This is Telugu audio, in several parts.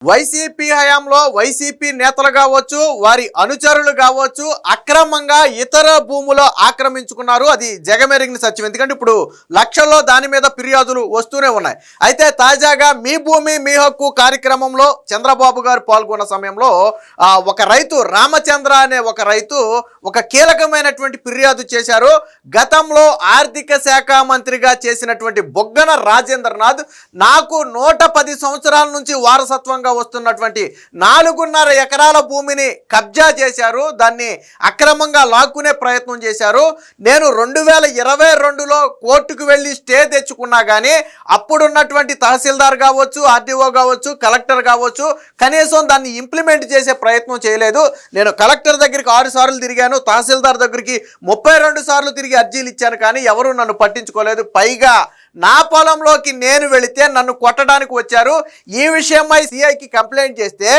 వైసీపీ హయాంలో వైసీపీ నేతలు కావచ్చు, వారి అనుచరులు కావచ్చు, అక్రమంగా ఇతర భూములు ఆక్రమించుకున్నారు. అది జగమెరిగిన సత్యం. ఎందుకంటే ఇప్పుడు లక్షల్లో దాని మీద ఫిర్యాదులు వస్తూనే ఉన్నాయి. అయితే తాజాగా మీ భూమి మీ హక్కు కార్యక్రమంలో చంద్రబాబు గారు పాల్గొన్న సమయంలో ఒక రైతు రామచంద్ర అనే ఒక రైతు ఒక కీలకమైనటువంటి ఫిర్యాదు చేశారు. గతంలో ఆర్థిక శాఖ మంత్రిగా చేసినటువంటి బొగ్గన రాజేంద్రనాథ్ నాకు 110 సంవత్సరాల నుంచి వారసత్వంగా వస్తున్నటువంటి 4.5 ఎకరాల భూమిని కబ్జా చేశారు. దాన్ని అక్రమంగా లాక్కునే ప్రయత్నం చేశారు. నేను 2022లో కోర్టుకు వెళ్ళి స్టే తెచ్చుకున్నా కానీ అప్పుడున్నటువంటి తహసీల్దార్ కావచ్చు, ఆర్డీఓ కావచ్చు, కలెక్టర్ కావచ్చు కనీసం దాన్ని ఇంప్లిమెంట్ చేసే ప్రయత్నం చేయలేదు. నేను కలెక్టర్ దగ్గరికి 6 సార్లు తిరిగాను, తహసీల్దార్ దగ్గరికి 32 సార్లు తిరిగి అర్జీలు ఇచ్చాను, కానీ ఎవరు నన్ను పట్టించుకోలేదు. పైగా నా పొలంలోకి నేను వెళితే నన్ను కొట్టడానికి వచ్చారు. ఈ విషయమై సిఐకి కంప్లైంట్ చేస్తే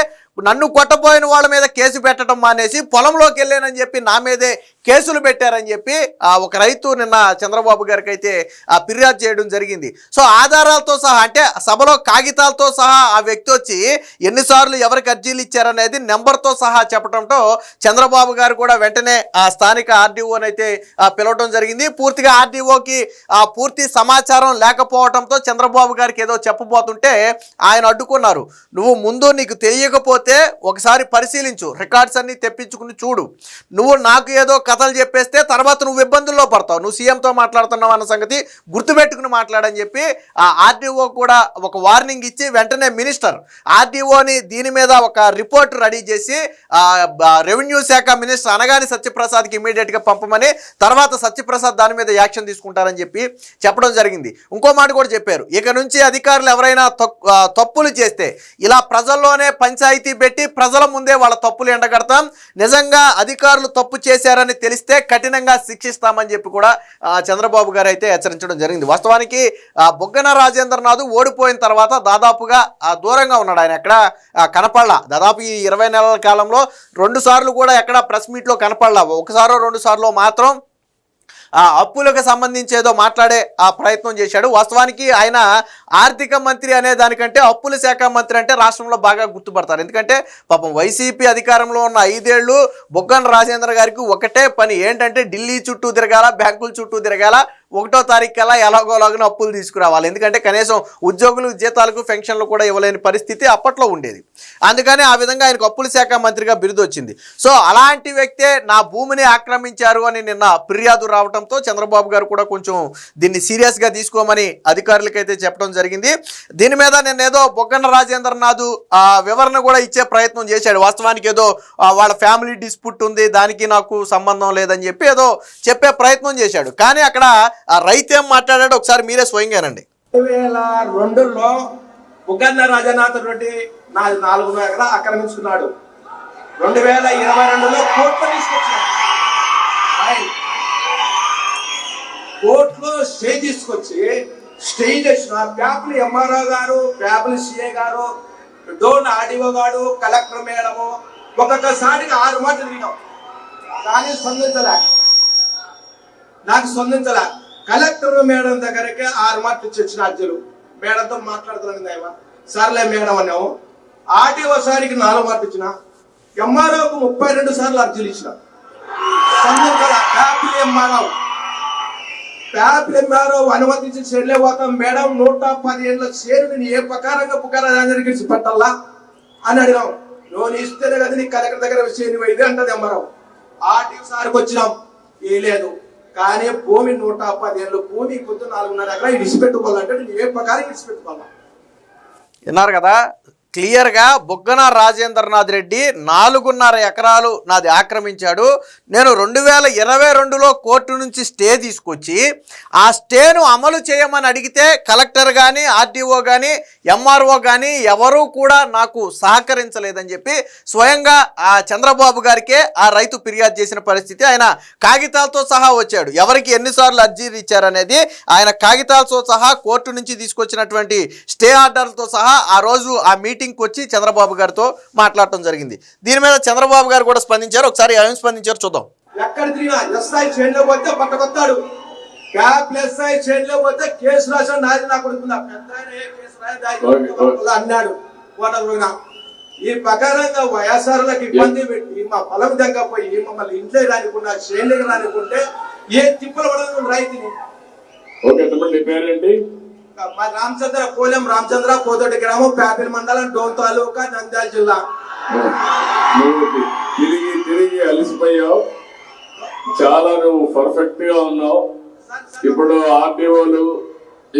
నన్ను కొట్టబోయిన వాళ్ళ మీద కేసు పెట్టడం మానేసి పొలంలోకి వెళ్ళానని చెప్పి నా మీదే కేసులు పెట్టారని చెప్పి ఒక రైతు నిన్న చంద్రబాబు గారికి అయితే ఫిర్యాదు చేయడం జరిగింది. సో ఆధారాలతో సహా, అంటే సభలో కాగితాలతో సహా ఆ వ్యక్తి వచ్చి ఎన్నిసార్లు ఎవరికి అర్జీలు ఇచ్చారనేది నెంబర్తో సహా చెప్పడంతో చంద్రబాబు గారు కూడా వెంటనే ఆ స్థానిక ఆర్డీఓని అయితే పిలవడం జరిగింది. పూర్తిగా ఆర్డీఓకి పూర్తి సమాచారం లేకపోవడంతో చంద్రబాబు గారికి ఏదో చెప్పబోతుంటే ఆయన అడ్డుకున్నారు. నువ్వు ముందు నీకు తెలియకపోతే ఒకసారి పరిశీలించు, రికార్డ్స్ అన్ని తెప్పించుకుని చూడు. నువ్వు నాకు ఏదో కథలు చెప్పేస్తే తర్వాత నువ్వు ఇబ్బందుల్లో పడతావు. నువ్వు సీఎంతో మాట్లాడుతున్నావు అన్న సంగతి గుర్తుపెట్టుకుని మాట్లాడని చెప్పి ఆ ఆర్డీఓ కూడా ఒక వార్నింగ్ ఇచ్చి వెంటనే మినిస్టర్ ఆర్డీఓని దీని మీద ఒక రిపోర్ట్ రెడీ చేసి రెవెన్యూ శాఖ మినిస్టర్ అనగాని సత్యప్రసాద్కి ఇమీడియట్గా పంపమని, తర్వాత సత్యప్రసాద్ దాని మీద యాక్షన్ తీసుకుంటారని చెప్పి చెప్పడం జరిగింది. ఇంకో మాట కూడా చెప్పారు, ఇక నుంచి అధికారులు ఎవరైనా తప్పులు చేస్తే ఇలా ప్రజల్లోనే పంచాయతీ పెట్టి ప్రజల ముందే వాళ్ళ తప్పులు ఎండగడతాం, నిజంగా అధికారులు తప్పు చేశారని తెలిస్తే కఠినంగా శిక్షిస్తామని చెప్పి కూడా చంద్రబాబు గారు అయితే హెచ్చరించడం జరిగింది. వాస్తవానికి బొగ్గన రాజేంద్రనాథ్ ఓడిపోయిన తర్వాత దాదాపుగా దూరంగా ఉన్నాడు. ఆయన ఎక్కడ కనపడలా. దాదాపు ఈ 20 నెలల కాలంలో 2 సార్లు కూడా ఎక్కడ ప్రెస్ మీట్లో కనపడలా. ఒకసారో 2 సార్లు మాత్రం అప్పులకు సంబంధించి ఏదో మాట్లాడే ప్రయత్నం చేశాడు. వాస్తవానికి ఆయన ఆర్థిక మంత్రి అనే దానికంటే అప్పుల శాఖ మంత్రి అంటే రాష్ట్రంలో బాగా గుర్తుపడతారు. ఎందుకంటే పాపం వైసీపీ అధికారంలో ఉన్న 5 ఏళ్ళు బొగ్గన రాజేంద్ర గారికి ఒకటే పని ఏంటంటే ఢిల్లీ చుట్టూ తిరగాల, బ్యాంకుల చుట్టూ తిరగాల, 1వ తారీఖు కల్లా ఎలాగోలాగిన అప్పులు తీసుకురావాలి. ఎందుకంటే కనీసం ఉద్యోగులు జీతాలకు పెన్షన్లు కూడా ఇవ్వలేని పరిస్థితి అప్పట్లో ఉండేది. అందుకని ఆ విధంగా ఆయనకు అప్పుల శాఖ మంత్రిగా బిరుదు వచ్చింది. సో అలాంటి వ్యక్తే నా భూమిని ఆక్రమించారు అని నిన్న ఫిర్యాదు రావడంతో చంద్రబాబు గారు కూడా కొంచెం దీన్ని సీరియస్గా తీసుకోమని అధికారులకైతే చెప్పడం జరిగింది. దీని మీద నిన్నేదో బొగ్గన రాజేంద్రనాథ్ వివరణ కూడా ఇచ్చే ప్రయత్నం చేశాడు. వాస్తవానికి ఏదో వాళ్ళ ఫ్యామిలీ డిస్ప్యూట్ ఉంది, దానికి నాకు సంబంధం లేదని చెప్పి ఏదో చెప్పే ప్రయత్నం చేశాడు. కానీ అక్కడ రైతు ఏం మాట్లాడాడు ఒకసారి మీరే స్వయంగానండి. 2002లో బొగ్గన రాజేంద్రనాథ్ రెడ్డి 4.5 ఎకరాలు ఆక్రమించుకున్నాడు. 2022లో కోర్టులో స్టే తీసుకొచ్చి స్టే చేసిన ప్యాపుల్ ఎంఆర్ఓ గారు, ప్యాపుల్ సిఐ గారు, డోన్ ఆర్డీఓ గారు, కలెక్టర్ మేడము ఒక్కొక్కసారికి 6 మాటలు విన్నాం, కానీ నాకు స్పందించలే. కలెక్టర్ మేడం దగ్గరకే 6 మాటలు ఇచ్చిన అర్జీలు. మేడంతో మాట్లాడుతున్నాను, సర్లే మేడం అన్నాము. ఆర్టీఓ సారికి 4 మాటలు ఇచ్చిన, ఎంఆర్ఓకు 32 సార్లు అర్జీలు ఇచ్చిన, స్పందించాల. ప్యాపిల్ ఎంఆర్ఓ అనుమతించి చెల్లె పోతాం మేడం, 110 ఏళ్ళ షేరు నేను ఏ ప్రకారంగా పుకారానికి పెట్టాలా అని అడిగాం. నువ్వు ఇస్తేనే కదా నీ కలెక్టర్ దగ్గర విషయం ఇది అంటది ఎంఆర్ఓ. ఆర్టీఓ సార్కి వచ్చినాం, ఏ లేదు. కానీ భూమి 110 ఏళ్ళు భూమి పొద్దు 4.5 ఎకరాలు ఇడిచిపెట్టుకోవాలంటే నేను ఏ ప్రకారం ఇడిచిపెట్టుకోవాలా? విన్నారు కదా, క్లియర్గా బొగ్గన రాజేంద్రనాథ్ రెడ్డి 4.5 ఎకరాలు నాది ఆక్రమించాడు. నేను 2022లో కోర్టు నుంచి స్టే తీసుకొచ్చి ఆ స్టేను అమలు చేయమని అడిగితే కలెక్టర్ కానీ, ఆర్డీఓ కానీ, ఎంఆర్ఓ కానీ ఎవరూ కూడా నాకు సహకరించలేదని చెప్పి స్వయంగా ఆ చంద్రబాబు గారికే ఆ రైతు ఫిర్యాదు చేసిన పరిస్థితి. ఆయన కాగితాలతో సహా వచ్చాడు. ఎవరికి ఎన్నిసార్లు అర్జీలు ఇచ్చారనేది ఆయన కాగితాలతో సహా కోర్టు నుంచి తీసుకొచ్చినటువంటి స్టే ఆర్డర్లతో సహా ఆ రోజు ఆ మీటింగ్ వచ్చి చంద్రబాబు గారితో మాట్లాడటం జరిగింది. దీని మీద చంద్రబాబు గారు కూడా స్పందించారు. ఒకసారి ఏం స్పందించారు చూద్దాం. ఎక్కడ తిరిగినా ఎస్ఐ చైన్లో పోతే పట్టకొస్తాడు, క్యాప్ ఎస్ఐ చైన్లో పోతే కేసు రాసాడు, నాది నాకు పెద్ద కేసు అన్నాడు. ఈ ప్రకారంగా వయసారులకు ఇబ్బంది పెట్టి మా పొలం దగ్గర పోయి మమ్మల్ని ఇంట్లో రానికుండా చేనులకు రానికుంటే ఏ తిప్పలు పడదు రైతుని. ఓకే తమ్ముడు, నీ పేరేంటి? మా రామచంద్ర పోలెం రామచంద్ర కోదొడ్డి గ్రామం ప్యాపిల్ మండలం డోన్ తాలూకా నంద్యాల జిల్లా. నువ్వు తిరిగి తిరిగి అలసిపోయావు, చాలా నువ్వు పర్ఫెక్ట్ గా ఉన్నావు. ఇప్పుడు ఆర్డీఓలు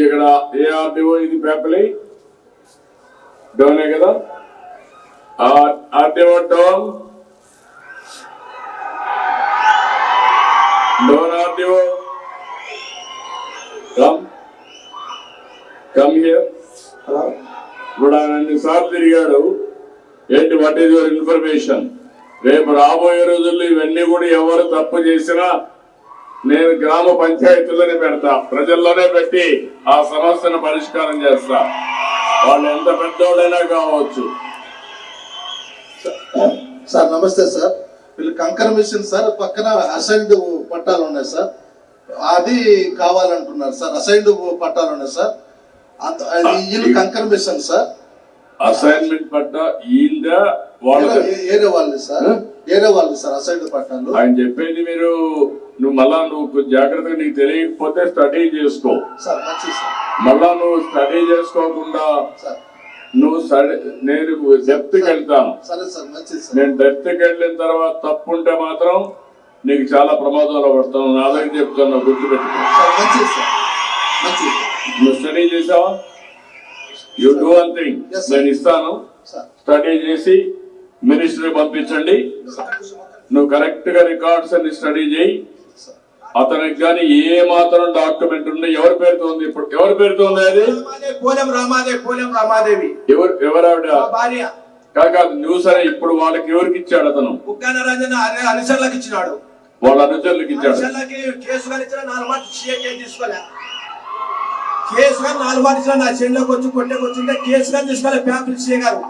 ఇక్కడ ఏ ఆర్డీఓ ఇది పేపలి డోనే కదా, ఆర్డీఓ డోన్ డోన్ ఆర్డీఓ కమ్ హియర్. ఇప్పుడు ఆయన అన్నిసార్లు తిరిగాడు. ఏంటి, వాట్ ఈజ్ యువర్ ఇన్ఫర్మేషన్? రేపు రాబోయే రోజుల్లో ఇవన్నీ కూడా ఎవరు తప్పు చేసినా నేను గ్రామ పంచాయతీలోనే పెడతా, ప్రజల్లోనే పెట్టి ఆ సమస్యను పరిష్కారం చేస్తా. వాళ్ళు ఎంత పెద్దోళ్ళైనా కావచ్చు. సార్ నమస్తే సార్. వీళ్ళు కంకర్ మిషన్ సార్, పక్కన అసైన్డ్ పట్టాలు ఉన్నాయి సార్, అది కావాలంటున్నారు సార్. అసైన్డ్ పట్టాలు ఉన్నాయి సార్, వీళ్ళు కంకర్ మిషన్ సార్. అసైన్మెంట్ పట్ట ఈందా వాళ్ళకి ఏరే వాళ్ళు సార్, ఏరే వాళ్ళు సార్ అసైన్డ్ పట్టాలు. ఆయన చెప్పేది మీరు నువ్వు జాగ్రత్తగా, నీకు తెలియకపోతే స్టడీ చేసుకో సార్. మంచిది సార్. మళ్ళా నువ్వు స్టడీ చేసుకోకుండా సార్ నువ్వు నేను డెప్త్కి వెళ్తాను. సరే సార్, మంచిది సార్. నేను డెప్త్కి వెళ్ళిన తర్వాత తప్పు ఉంటే మాత్రం నీకు చాలా ప్రమాదంలో పడతాను. నా దగ్గర చెప్తాను, గుర్తుపెట్టుకో. సార్ మంచిది సార్, మంచిది. నువ్వు స్టడీ చేసావా? యూ డూ వన్ థింగ్, నేను ఇస్తాను, స్టడీ చేసి మినిస్టర్ పంపించండి. నువ్వు కరెక్ట్ గా రికార్డ్స్ అన్ని స్టడీ చేయి. అతనికి కానీ ఏ మాత్రం డాక్యుమెంట్ ఉంది, ఎవరి పేరుతో ఉంది? ఇప్పుడు ఎవరి పేరుతో ఉంది అది? పోలెం రామాదేవి ఎవరావిడ భార్య. కాదు నువ్వు సరే, ఇప్పుడు వాళ్ళకి ఎవరికి ఇచ్చాడు? అతను బుక్కాన రంజన అనుచరులకు ఇచ్చినాడు. వాళ్ళ అనుచరులకు ఇచ్చాడు. అనుచరులకి కేసు కానీ ఇచ్చిన 4 మాటలు సీఏ తీసుకోలే. కేసు కానీ 4 మాటలు ఇచ్చిన, నా చేనులోకి వచ్చి కొట్టేకొచ్చింటే కేసు కానీ తీసుకోలే ప్యాపిల్ సీఏ గారు.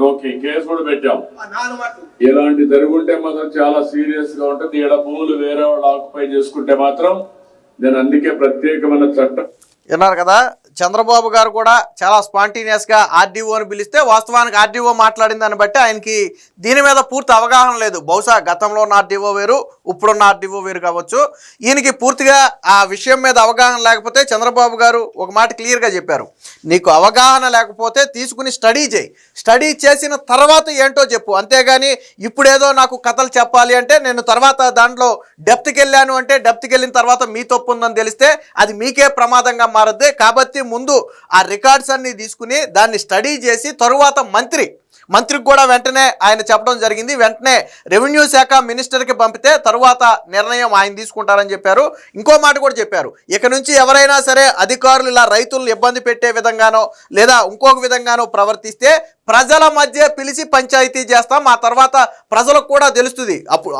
ఓకే, కేసు కూడా పెట్టాం. 4 మాటలు ఇలాంటి జరుగుంటే మాత్రం చాలా సీరియస్ గా ఉంటుంది. ఈడ భూములు వేరే వాళ్ళు ఆక్యుపై చేసుకుంటే మాత్రం నేను అందుకే ప్రత్యేకమైన చట్టం. విన్నారు కదా, చంద్రబాబు గారు కూడా చాలా స్పాంటేనియస్గా ఆర్డీఓని పిలిస్తే వాస్తవానికి ఆర్డీఓ మాట్లాడిన దాన్ని బట్టి ఆయనకి దీని మీద పూర్తి అవగాహన లేదు. బహుశా గతంలో ఉన్న ఆర్డీఓ వేరు, ఇప్పుడున్న ఆర్డీఓ వేరు కావచ్చు. ఈయనకి పూర్తిగా ఆ విషయం మీద అవగాహన లేకపోతే చంద్రబాబు గారు ఒక మాట క్లియర్గా చెప్పారు, నీకు అవగాహన లేకపోతే తీసుకుని స్టడీ చేయి, స్టడీ చేసిన తర్వాత ఏంటో చెప్పు, అంతేగాని ఇప్పుడేదో నాకు కథలు చెప్పాలి అంటే నేను తర్వాత దాంట్లో డెప్త్కి వెళ్ళాను అంటే డెప్త్కి వెళ్ళిన తర్వాత మీ తప్పు ఉందని తెలిస్తే అది మీకే ప్రమాదంగా మారద్ది. కాబట్టి ముందు ఆ రికార్డ్స్ అన్ని తీసుకుని దాన్ని స్టడీ చేసి తరువాత మంత్రికి కూడా వెంటనే ఆయన చెప్పడం జరిగింది. వెంటనే రెవెన్యూ శాఖ మినిస్టర్కి పంపితే తరువాత నిర్ణయం ఆయన తీసుకుంటారని చెప్పారు. ఇంకో మాట కూడా చెప్పారు, ఇక నుంచి ఎవరైనా సరే అధికారులు ఇలా రైతులను ఇబ్బంది పెట్టే విధంగానో లేదా ఇంకొక విధంగానో ప్రవర్తిస్తే ప్రజల మధ్య పిలిచి పంచాయతీ చేస్తాం, ఆ తర్వాత ప్రజలకు కూడా తెలుస్తుంది.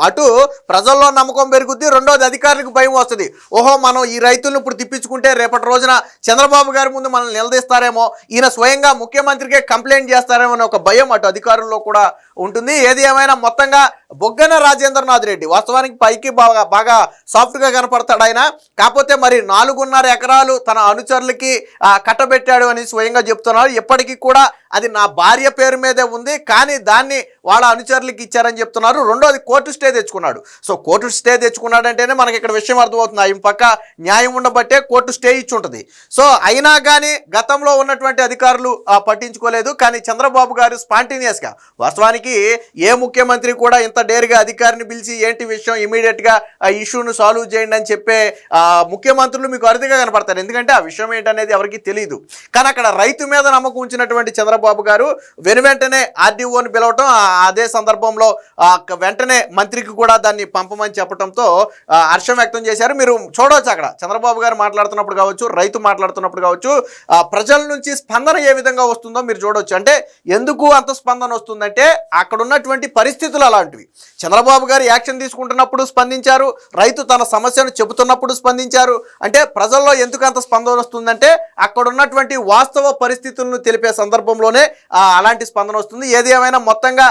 అటు ప్రజల్లో నమ్మకం పెరుగుద్ది, రెండోది అధికారులకు భయం వస్తుంది. ఓహో, మనం ఈ రైతులను ఇప్పుడు తిప్పించుకుంటే రేపటి రోజున చంద్రబాబు గారి ముందు మనల్ని నిలదీస్తారేమో, ఈయన స్వయంగా ముఖ్యమంత్రికే కంప్లైంట్ చేస్తారేమో అనే ఒక భయం అటు అధికారుల్లో కూడా ఉంటుంది. ఏది ఏమైనా మొత్తంగా బొగ్గన రాజేంద్రనాథ్ రెడ్డి వాస్తవానికి పైకి బాగా సాఫ్ట్గా కనపడతాడు ఆయన. కాకపోతే మరి 4.5 ఎకరాలు తన అనుచరులకి కట్టబెట్టాడు అని స్వయంగా చెప్తున్నారు. ఇప్పటికీ కూడా అది నా భార్య పేరు మీదే ఉంది, కానీ దాన్ని వాళ్ళ అనుచరులకి ఇచ్చారని చెప్తున్నారు. రెండోది కోర్టు స్టే తెచ్చుకున్నాడు. సో కోర్టు స్టే తెచ్చుకున్నాడంటేనే మనకి ఇక్కడ విషయం అర్థమవుతుంది. ఆయన పక్క న్యాయం ఉండబట్టే కోర్టు స్టే ఇచ్చి ఉంటుంది. సో అయినా కానీ గతంలో ఉన్నటువంటి అధికారులు పట్టించుకోలేదు. కానీ చంద్రబాబు గారు స్పాంటేనియస్గా వాస్తవానికి ఏ ముఖ్యమంత్రి కూడా ఇంత డేర్గా అధికారిని పిలిచి ఏంటి విషయం ఇమీడియట్గా ఆ ఇష్యూను సాల్వ్ చేయండి అని చెప్పే ముఖ్యమంత్రులు మీకు అరుదుగా కనపడతారు. ఎందుకంటే ఆ విషయం ఏంటనేది ఎవరికి తెలియదు. కానీ అక్కడ రైతు మీద నమ్మకం ఉంచినటువంటి చంద్రబాబు గారు వెంటనే ఆర్డీఓని పిలవటం, అదే సందర్భంలో వెంటనే మంత్రికి కూడా దాన్ని పంపమని చెప్పడంతో హర్షం వ్యక్తం చేశారు. మీరు చూడవచ్చు అక్కడ చంద్రబాబు గారు మాట్లాడుతున్నప్పుడు కావచ్చు, రైతు మాట్లాడుతున్నప్పుడు కావచ్చు, ప్రజల నుంచి స్పందన ఏ విధంగా వస్తుందో మీరు చూడవచ్చు. అంటే ఎందుకు అంత స్పందన వస్తుందంటే అక్కడ ఉన్నటువంటి పరిస్థితులు అలాంటివి. చంద్రబాబు గారు యాక్షన్ తీసుకుంటున్నప్పుడు స్పందించారు, రైతు తన సమస్యను చెబుతున్నప్పుడు స్పందించారు. అంటే ప్రజల్లో ఎందుకు అంత స్పందన వస్తుందంటే అక్కడ ఉన్నటువంటి వాస్తవ పరిస్థితులను తెలిపే సందర్భంలోనే అలాంటి స్పందన వస్తుంది. ఏది ఏమైనా మొత్తంగా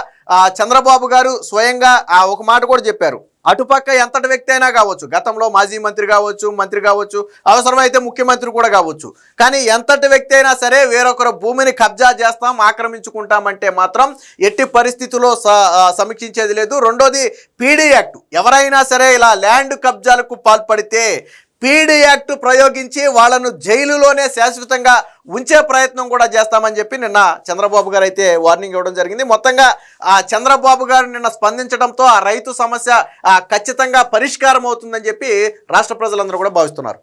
చంద్రబాబు గారు స్వయంగా ఒక మాట కూడా చెప్పారు, అటుపక్క ఎంతటి వ్యక్తి అయినా కావచ్చు, గతంలో మాజీ మంత్రి కావచ్చు, అవసరమైతే ముఖ్యమంత్రి కూడా కావచ్చు. కానీ ఎంతటి వ్యక్తి అయినా సరే వేరొకరు భూమిని కబ్జా చేస్తాం, ఆక్రమించుకుంటామంటే మాత్రం ఎట్టి పరిస్థితుల్లో సమీక్షించేది లేదు. రెండోది పీడీ యాక్ట్. ఎవరైనా సరే ఇలా ల్యాండ్ కబ్జాలకు పాల్పడితే పీడీ యాక్ట్ ప్రయోగించి వాళ్ళను జైలులోనే శాశ్వతంగా ఉంచే ప్రయత్నం కూడా చేస్తామని చెప్పి నిన్న చంద్రబాబు గారు అయితే వార్నింగ్ ఇవ్వడం జరిగింది. మొత్తంగా ఆ చంద్రబాబు గారు నిన్న స్పందించడంతో ఆ రైతు సమస్య ఖచ్చితంగా పరిష్కారం అవుతుందని చెప్పి రాష్ట్ర ప్రజలందరూ కూడా భావిస్తున్నారు.